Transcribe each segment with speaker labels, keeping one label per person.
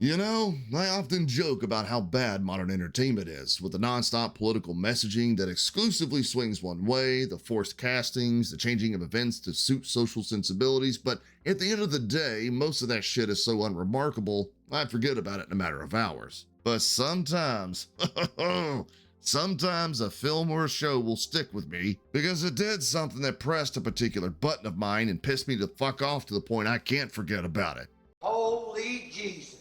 Speaker 1: You know, I often joke about how bad modern entertainment is, with the nonstop political messaging that exclusively swings one way, the forced castings, the changing of events to suit social sensibilities, but at the end of the day, most of that shit is so unremarkable, I'd forget about it in a matter of hours. But sometimes, sometimes a film or a show will stick with me because it did something that pressed a particular button of mine and pissed me the fuck off to the point I can't forget about it.
Speaker 2: Holy Jesus.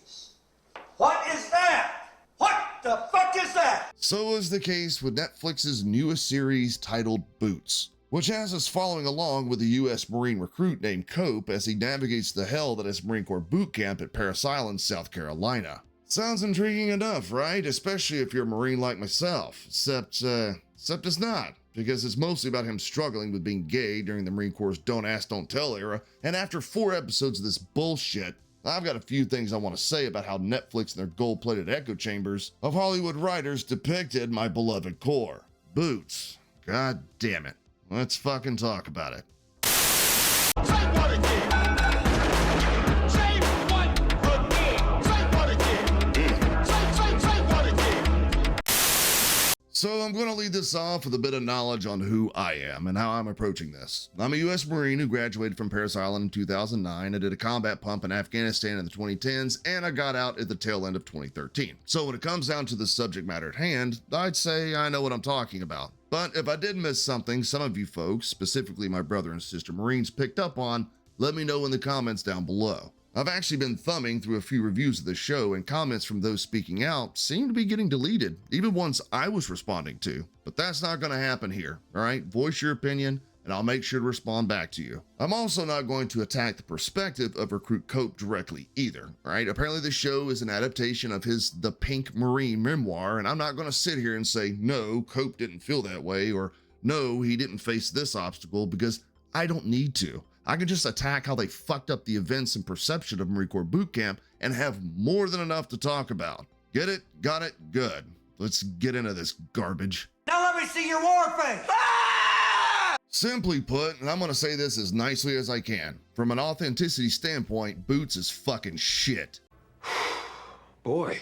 Speaker 2: What is that? What the fuck is that?
Speaker 1: So is the case with Netflix's newest series titled Boots, which has us following along with a U.S. Marine recruit named Cope as he navigates the hell that is Marine Corps boot camp at Parris Island, South Carolina. Sounds intriguing enough, right? Especially if you're a Marine like myself, except it's not, because it's mostly about him struggling with being gay during the Marine Corps' Don't Ask, Don't Tell era, and after 4 episodes of this bullshit, I've got a few things I want to say about how Netflix and their gold-plated echo chambers of Hollywood writers depicted my beloved Corps. Boots. God damn it. Let's fucking talk about it.
Speaker 3: Say what again? Say what again? Say what again? Say what again?
Speaker 1: So I'm going to lead this off with a bit of knowledge on who I am and how I'm approaching this. I'm a U.S. Marine who graduated from Parris Island in 2009. I did a combat pump in Afghanistan in the 2010s, and I got out at the tail end of 2013. So when it comes down to the subject matter at hand, I'd say I know what I'm talking about. But if I did miss something some of you folks, specifically my brother and sister Marines, picked up on, let me know in the comments down below. I've actually been thumbing through a few reviews of the show, and comments from those speaking out seem to be getting deleted, even ones I was responding to. But that's not going to happen here, alright? Voice your opinion, and I'll make sure to respond back to you. I'm also not going to attack the perspective of Recruit Cope directly either, alright? Apparently the show is an adaptation of his The Pink Marine memoir, and I'm not going to sit here and say, no, Cope didn't feel that way, or no, he didn't face this obstacle, because I don't need to. I can just attack how they fucked up the events and perception of Marine Corps boot camp and have more than enough to talk about. Get it? Got it? Good. Let's get into this garbage.
Speaker 2: Now let me see your war face. Ah!
Speaker 1: Simply put, and I'm going to say this as nicely as I can, from an authenticity standpoint, Boots is fucking shit.
Speaker 4: Boy,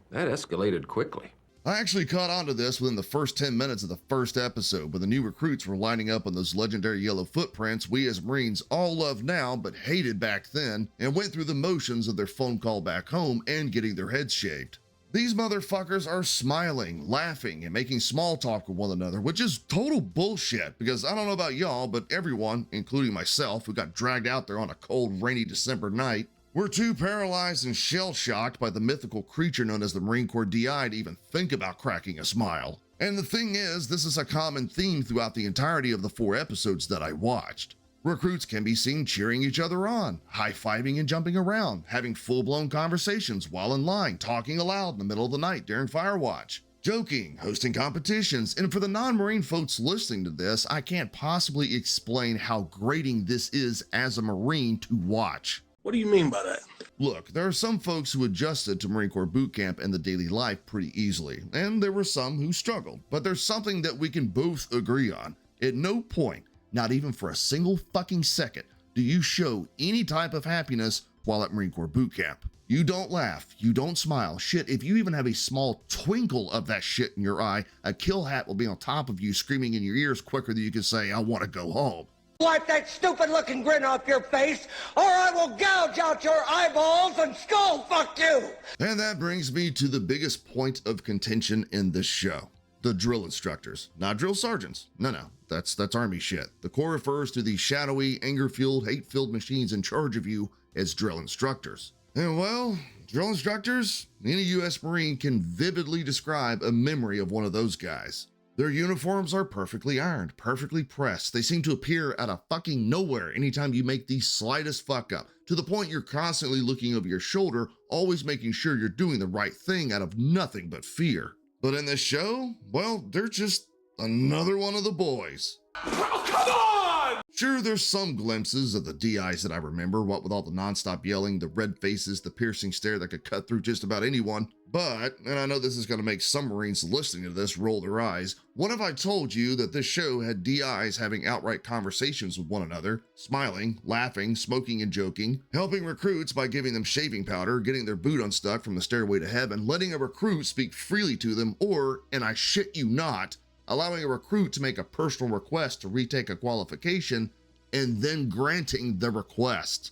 Speaker 4: that escalated quickly.
Speaker 1: I actually caught on to this within the first 10 minutes of the first episode, when the new recruits were lining up on those legendary yellow footprints we as Marines all love now but hated back then, and went through the motions of their phone call back home and getting their heads shaved. These motherfuckers are smiling, laughing, and making small talk with one another, which is total bullshit, because I don't know about y'all, but everyone, including myself, who got dragged out there on a cold, rainy December night, we're too paralyzed and shell-shocked by the mythical creature known as the Marine Corps DI to even think about cracking a smile. And the thing is, this is a common theme throughout the entirety of the 4 episodes that I watched. Recruits can be seen cheering each other on, high-fiving and jumping around, having full-blown conversations while in line, talking aloud in the middle of the night during Firewatch, joking, hosting competitions, and for the non-Marine folks listening to this, I can't possibly explain how grating this is as a Marine to watch.
Speaker 5: What do you mean by that?
Speaker 1: Look, there are some folks who adjusted to Marine Corps boot camp and the daily life pretty easily, and there were some who struggled, but there's something that we can both agree on. At no point, not even for a single fucking second, do you show any type of happiness while at Marine Corps boot camp. You don't laugh, you don't smile. Shit, if you even have a small twinkle of that shit in your eye, a kill hat will be on top of you screaming in your ears quicker than you can say, I want to go home.
Speaker 2: Wipe that stupid-looking grin off your face, or I will gouge out your eyeballs and skull fuck you!
Speaker 1: And that brings me to the biggest point of contention in this show. The drill instructors, not drill sergeants. No, that's Army shit. The Corps refers to the shadowy, anger-fueled, hate-filled machines in charge of you as drill instructors. And well, drill instructors, any U.S. Marine can vividly describe a memory of one of those guys. Their uniforms are perfectly ironed, perfectly pressed. They seem to appear out of fucking nowhere anytime you make the slightest fuck up, to the point you're constantly looking over your shoulder, always making sure you're doing the right thing out of nothing but fear. But in this show, well, they're just another one of the boys.
Speaker 3: Oh, come on!
Speaker 1: Sure, there's some glimpses of the DIs that I remember, what with all the nonstop yelling, the red faces, the piercing stare that could cut through just about anyone. But, and I know this is going to make some Marines listening to this roll their eyes, what if I told you that this show had DIs having outright conversations with one another, smiling, laughing, smoking and joking, helping recruits by giving them shaving powder, getting their boot unstuck from the stairway to heaven, letting a recruit speak freely to them, or, and I shit you not, allowing a recruit to make a personal request to retake a qualification, and then granting the request.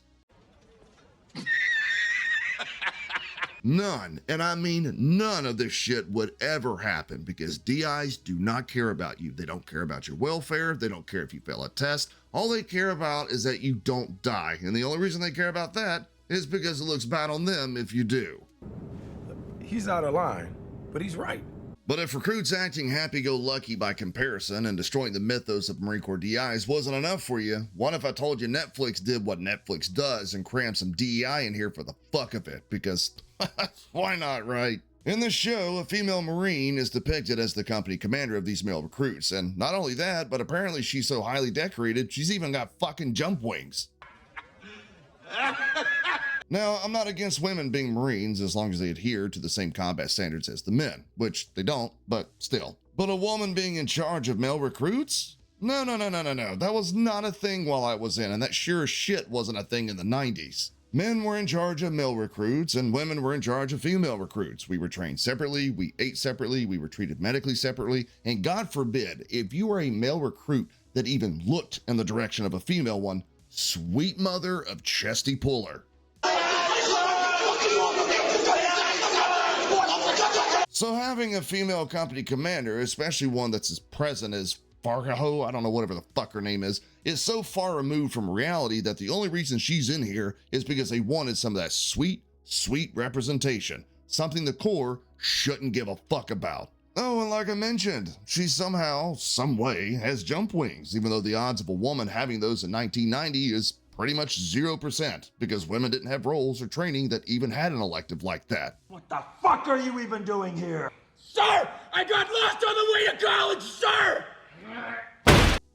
Speaker 1: None, and I mean none of this shit would ever happen because DIs do not care about you. They don't care about your welfare. They don't care if you fail a test. All they care about is that you don't die. And the only reason they care about that is because it looks bad on them if you do.
Speaker 5: He's out of line, but he's right.
Speaker 1: But if recruits acting happy-go-lucky by comparison and destroying the mythos of Marine Corps DIs wasn't enough for you, what if I told you Netflix did what Netflix does and crammed some DEI in here for the fuck of it? Because why not, right? In the show, a female Marine is depicted as the company commander of these male recruits. And not only that, but apparently she's so highly decorated, she's even got fucking jump wings. Now, I'm not against women being Marines as long as they adhere to the same combat standards as the men, which they don't, but still. But a woman being in charge of male recruits? No. That was not a thing while I was in, and that sure as shit wasn't a thing in the 90s. Men were in charge of male recruits, and women were in charge of female recruits. We were trained separately, we ate separately, we were treated medically separately, and God forbid, if you were a male recruit that even looked in the direction of a female one, sweet mother of chesty puller. So having a female company commander, especially one that's as present as Fargo, I don't know, whatever the fuck her name is so far removed from reality that the only reason she's in here is because they wanted some of that sweet, sweet representation, something the Corps shouldn't give a fuck about. Oh, and like I mentioned, she somehow, some way, has jump wings, even though the odds of a woman having those in 1990 is pretty much 0%, because women didn't have roles or training that even had an elective like that.
Speaker 6: What the fuck are you even doing here?
Speaker 3: Sir, I got lost on the way to college, sir!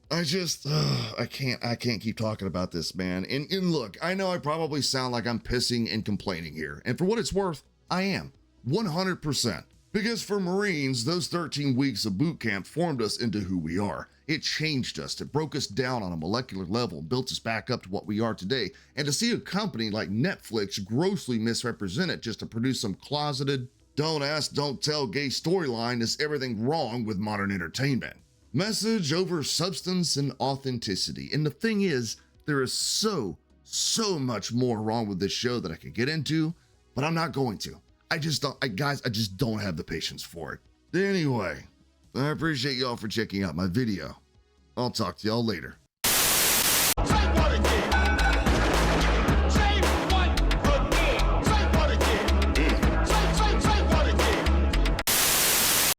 Speaker 1: I can't keep talking about this, man. And look, I know I probably sound like I'm pissing and complaining here. And for what it's worth, I am. 100%. Because for Marines, those 13 weeks of boot camp formed us into who we are. It changed us. It broke us down on a molecular level and built us back up to what we are today. And to see a company like Netflix grossly misrepresent it just to produce some closeted, don't ask, don't tell gay storyline is everything wrong with modern entertainment. Message over substance and authenticity. And the thing is, there is so much more wrong with this show that I could get into, but I'm not going to. I just don't have the patience for it. Anyway, I appreciate y'all for checking out my video. I'll talk to y'all later.